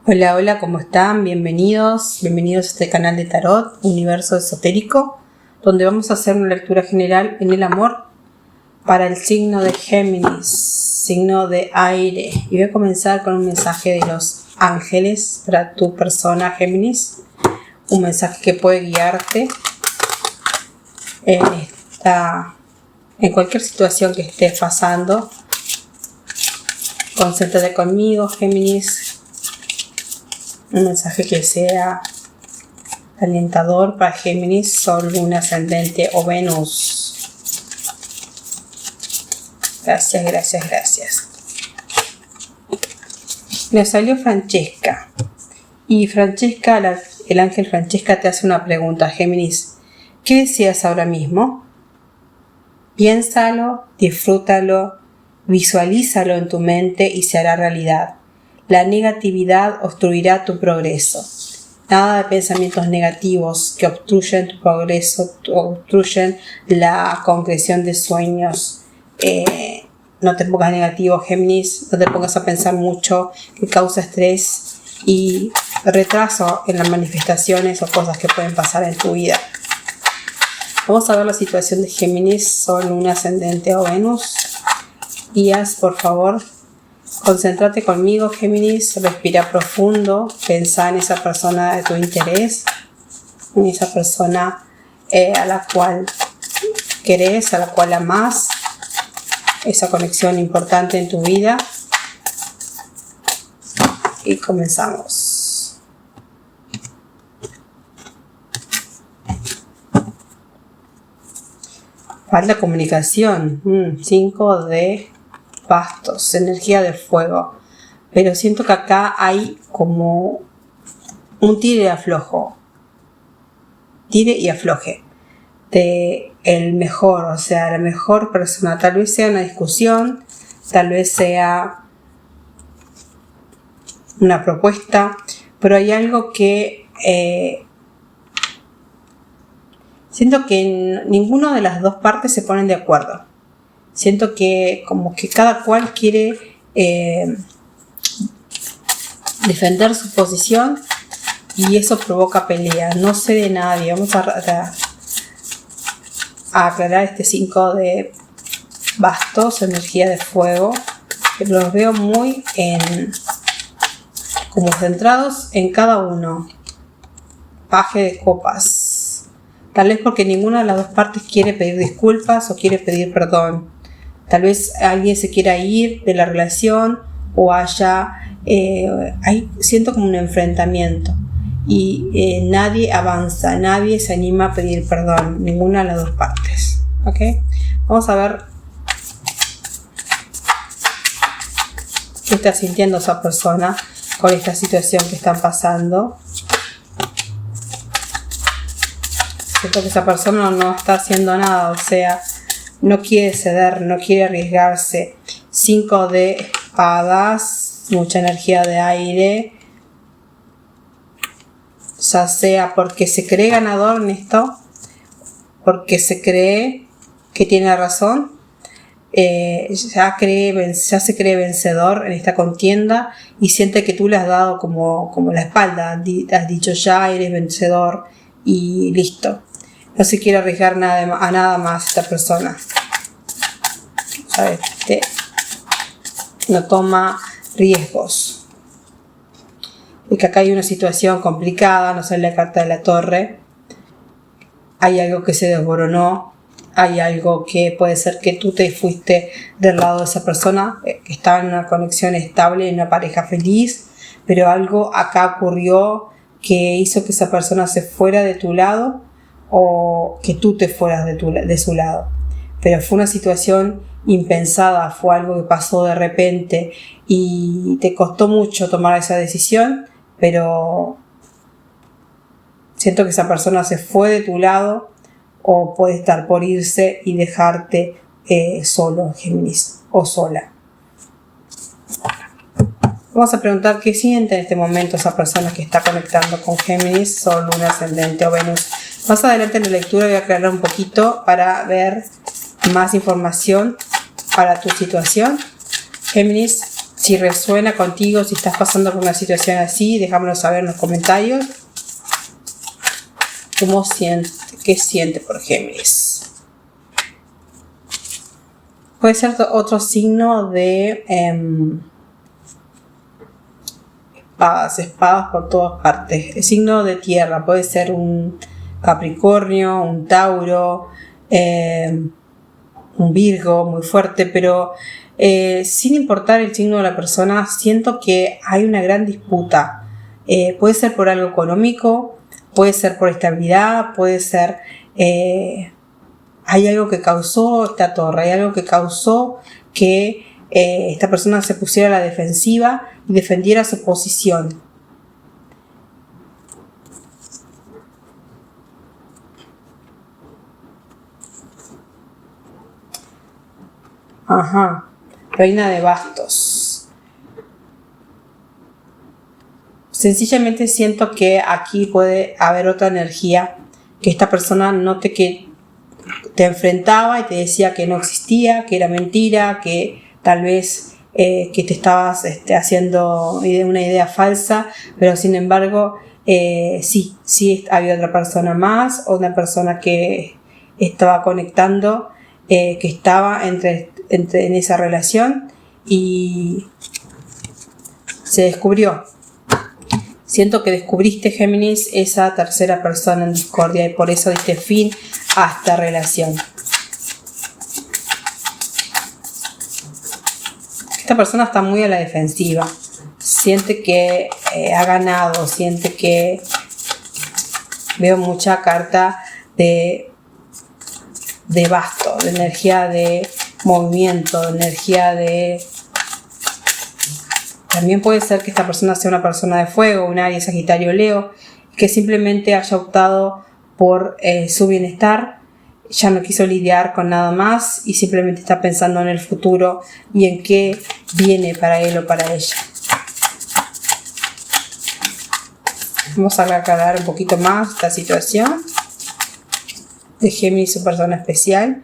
Hola, hola, ¿cómo están? Bienvenidos a este canal de Tarot, Universo Esotérico, donde vamos a hacer una lectura general en el amor para el signo de Géminis, signo de aire. Y voy a comenzar con un mensaje de los ángeles para tu persona, Géminis. Un mensaje que puede guiarte en cualquier situación que estés pasando. Concéntrate conmigo, Géminis. Un mensaje que sea alentador para Géminis, Sol, Luna, Ascendente o Venus. Gracias, gracias, gracias. Me salió Francesca. Y Francesca, el ángel Francesca te hace una pregunta, Géminis. ¿Qué deseas ahora mismo? Piénsalo, disfrútalo, visualízalo en tu mente y se hará realidad. La negatividad obstruirá tu progreso. Nada de pensamientos negativos que obstruyen tu progreso, obstruyen la concreción de sueños. No te pongas negativo, Géminis, no te pongas a pensar mucho, que causa estrés y retraso en las manifestaciones o cosas que pueden pasar en tu vida. Vamos a ver la situación de Géminis, Sol, Luna, Ascendente o Venus. Guías, por favor. Concéntrate conmigo, Géminis, respira profundo, pensá en esa persona de tu interés, en esa persona a la cual querés, a la cual amás, esa conexión importante en tu vida. Y comenzamos. Falta comunicación, 5 de bastos, energía de fuego, pero siento que acá hay como un tire y afloje de el mejor, o sea, la mejor persona. Tal vez sea una discusión, tal vez sea una propuesta, pero hay algo que siento que ninguna de las dos partes se ponen de acuerdo. Siento que como que cada cual quiere defender su posición y eso provoca pelea. No sé de nadie. Vamos a aclarar este 5 de bastos, energía de fuego. Que los veo muy como centrados en cada uno. Paje de copas. Tal vez porque ninguna de las dos partes quiere pedir disculpas o quiere pedir perdón. Tal vez alguien se quiera ir de la relación o siento como un enfrentamiento y nadie avanza, nadie se anima a pedir perdón, ninguna de las dos partes. ¿Ok? Vamos a ver qué está sintiendo esa persona con esta situación que están pasando. Siento que esa persona no está haciendo nada, o sea, no quiere ceder, no quiere arriesgarse. 5 de espadas, mucha energía de aire. Ya sea porque se cree ganador en porque se cree que tiene razón, ya se cree vencedor en esta contienda y siente que tú le has dado como la espalda. Has dicho ya eres vencedor y listo. No se quiere arriesgar a nada más esta persona. ¿Sabes? No toma riesgos. Y que acá hay una situación complicada, no sale la carta de la torre. Hay algo que se desboronó. Hay algo que puede ser que tú te fuiste del lado de esa persona, que estaba en una conexión estable, en una pareja feliz, pero algo acá ocurrió que hizo que esa persona se fuera de tu lado o que tú te fueras de su lado. Pero fue una situación impensada, fue algo que pasó de repente y te costó mucho tomar esa decisión, pero siento que esa persona se fue de tu lado o puede estar por irse y dejarte solo, Géminis, o sola. Vamos a preguntar qué siente en este momento esa persona que está conectando con Géminis, Sol, Luna, Ascendente o Venus. Más adelante en la lectura voy a aclarar un poquito para ver más información para tu situación. Géminis, Si resuena contigo, si estás pasando por una situación así, déjamelo saber en los comentarios. ¿Cómo siente? ¿Qué siente por Géminis? Puede ser otro signo de espadas por todas partes. El signo de tierra puede ser un Capricornio, un Tauro, un Virgo muy fuerte, pero sin importar el signo de la persona, siento que hay una gran disputa. Puede ser por algo económico, puede ser por estabilidad, puede ser... hay algo que causó esta torre, hay algo que causó que esta persona se pusiera a la defensiva y defendiera su posición. Ajá, Reina de Bastos. Sencillamente siento que aquí puede haber otra energía, que esta persona note que te enfrentaba y te decía que no existía, que era mentira, que tal vez que te estabas haciendo una idea falsa, pero sin embargo sí había otra persona más, otra persona que estaba conectando, que estaba en esa relación y se descubrió. Siento que descubriste, Géminis, esa tercera persona en discordia y por eso diste fin a esta relación. Esta persona está muy a la defensiva. Siente que ha ganado, siente que veo mucha carta de basto, de energía de movimiento, de energía de... También puede ser que esta persona sea una persona de fuego, un Aries, Sagitario, Leo, que simplemente haya optado por su bienestar, ya no quiso lidiar con nada más y simplemente está pensando en el futuro y en qué viene para él o para ella. Vamos a aclarar un poquito más esta situación de Géminis, su persona especial.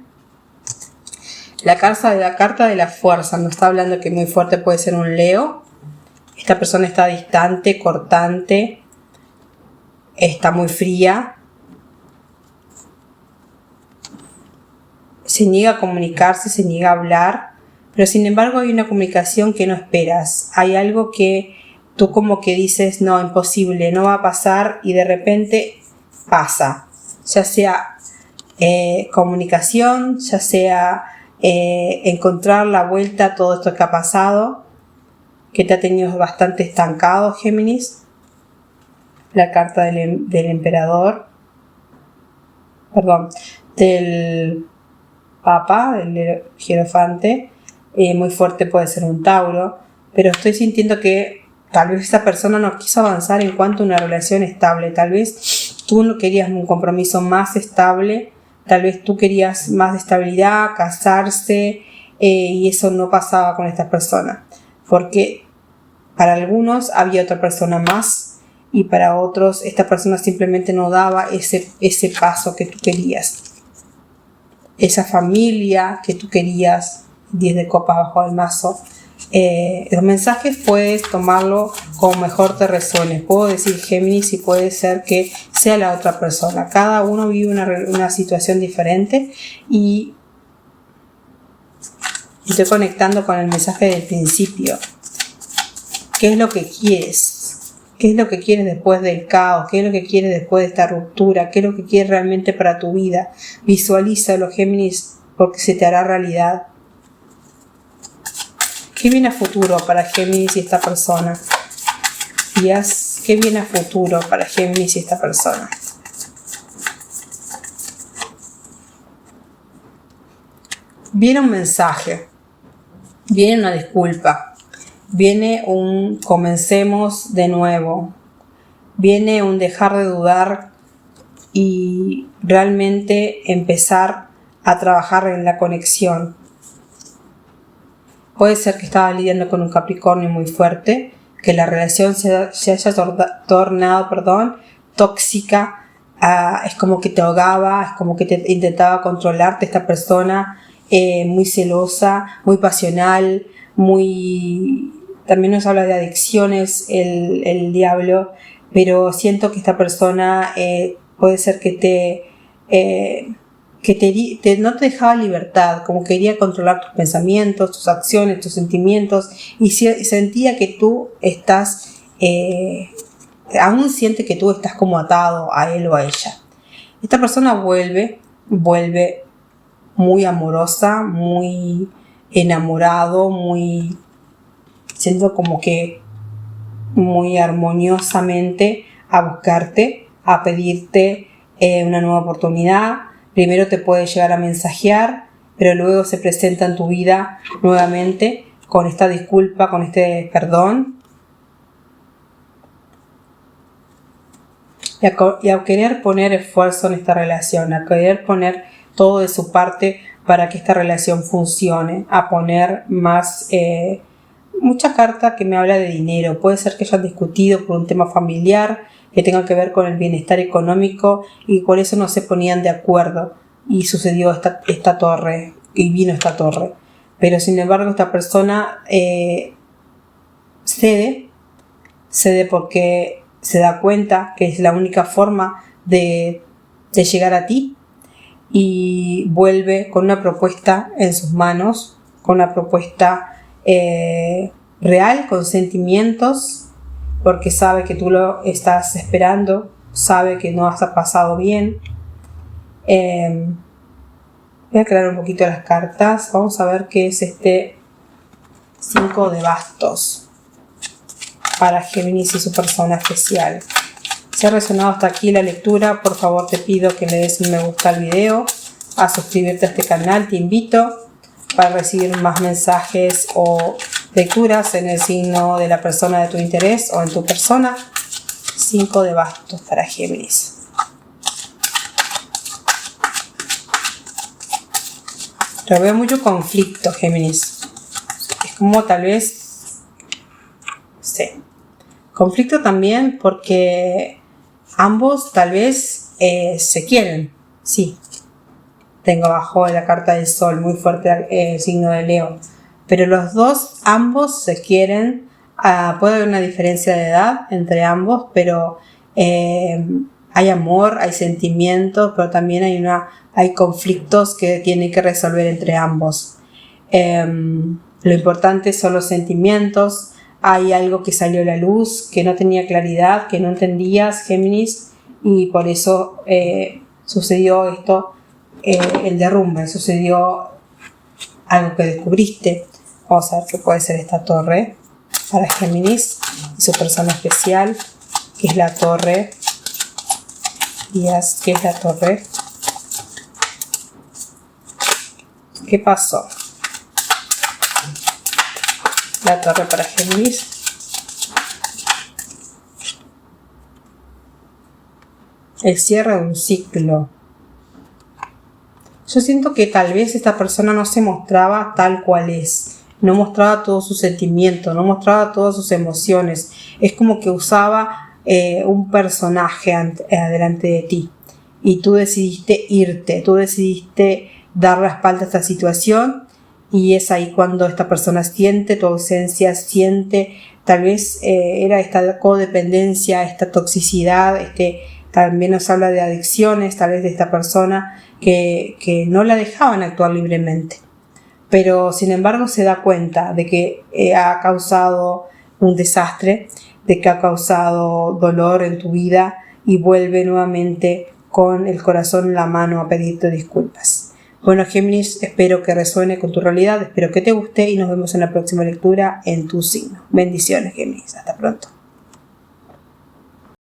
La carta de la fuerza nos está hablando que muy fuerte puede ser un Leo. Esta persona está distante, cortante, está muy fría, se niega a comunicarse, se niega a hablar, pero sin embargo hay una comunicación que no esperas. Hay algo que tú como que dices, no, imposible, no va a pasar y de repente pasa. Ya sea comunicación, ya sea encontrar la vuelta a todo esto que ha pasado, que te ha tenido bastante estancado, Géminis. La carta del emperador, perdón, del Papa, del Hierofante, muy fuerte puede ser un Tauro, pero estoy sintiendo que tal vez esa persona no quiso avanzar en cuanto a una relación estable. Tal vez tú no querías un compromiso más estable, tal vez tú querías más de estabilidad, casarse, y eso no pasaba con esta persona, porque para algunos había otra persona más y para otros esta persona simplemente no daba ese paso que tú querías, esa familia que tú querías. 10 de copas bajo el mazo. Los mensajes puedes tomarlo como mejor te resuene. Puedo decir Géminis y puede ser que sea la otra persona. Cada uno vive una situación diferente y estoy conectando con el mensaje del principio. ¿Qué es lo que quieres? ¿Qué es lo que quieres después del caos? ¿Qué es lo que quieres después de esta ruptura? ¿Qué es lo que quieres realmente para tu vida? Visualízalo, Géminis, porque se te hará realidad. ¿Qué viene a futuro para Géminis y esta persona? ¿Qué viene a futuro para Géminis y esta persona? Viene un mensaje, viene una disculpa, viene un comencemos de nuevo, viene un dejar de dudar y realmente empezar a trabajar en la conexión. Puede ser que estaba lidiando con un Capricornio muy fuerte, que la relación se haya tornado tóxica, es como que te ahogaba, es como que te intentaba controlarte esta persona, muy celosa, muy pasional, muy también nos habla de adicciones el diablo, pero siento que esta persona puede ser que no te dejaba libertad, como quería controlar tus pensamientos, tus acciones, tus sentimientos, y sentía que tú estás, aún siente que tú estás como atado a él o a ella. Esta persona vuelve muy amorosa, muy enamorado, siento como que muy armoniosamente a buscarte, a pedirte una nueva oportunidad. Primero te puede llegar a mensajear, pero luego se presenta en tu vida nuevamente con esta disculpa, con este perdón. Y a querer poner esfuerzo en esta relación, a querer poner todo de su parte para que esta relación funcione, a poner más, mucha carta que me habla de dinero. Puede ser que hayan discutido por un tema familiar que tenga que ver con el bienestar económico y por eso no se ponían de acuerdo y sucedió esta torre y vino esta torre. Pero sin embargo esta persona cede porque se da cuenta que es la única forma de llegar a ti y vuelve con una propuesta en sus manos, con una propuesta real, con sentimientos, porque sabe que tú lo estás esperando, sabe que no has pasado bien. Voy a aclarar un poquito las cartas. Vamos a ver qué es este 5 de bastos para Géminis y su persona especial. Si ha resonado hasta aquí la lectura, por favor te pido que le des un me gusta al video, a suscribirte a este canal, te invito para recibir más mensajes o lecturas en el signo de la persona de tu interés o en tu persona. 5 de bastos para Géminis. Pero veo mucho conflicto, Géminis. Es como tal vez, sí, conflicto también porque ambos tal vez se quieren, sí. Tengo abajo la carta del sol, muy fuerte el signo de Leo. Pero los dos, ambos se quieren. Puede haber una diferencia de edad entre ambos, pero hay amor, hay sentimientos, pero también hay conflictos que tienen que resolver entre ambos. Lo importante son los sentimientos. Hay algo que salió a la luz, que no tenía claridad, que no entendías, Géminis, y por eso sucedió esto, el derrumbe, sucedió algo que descubriste. Vamos a ver qué puede ser esta torre para Géminis y su persona especial, que es la torre. ¿Qué es la torre? ¿Qué pasó? La torre para Géminis. El cierre de un ciclo. Yo siento que tal vez esta persona no se mostraba tal cual es. No mostraba todos sus sentimientos, no mostraba todas sus emociones. Es como que usaba un personaje delante de ti. Y tú decidiste irte, tú decidiste dar la espalda a esta situación. Y es ahí cuando esta persona siente tu ausencia, siente, tal vez era esta codependencia, esta toxicidad, también nos habla de adicciones, tal vez de esta persona que no la dejaban actuar libremente. Pero sin embargo se da cuenta de que ha causado un desastre, de que ha causado dolor en tu vida y vuelve nuevamente con el corazón en la mano a pedirte disculpas. Bueno, Géminis, espero que resuene con tu realidad, espero que te guste y nos vemos en la próxima lectura en tu signo. Bendiciones, Géminis. Hasta pronto.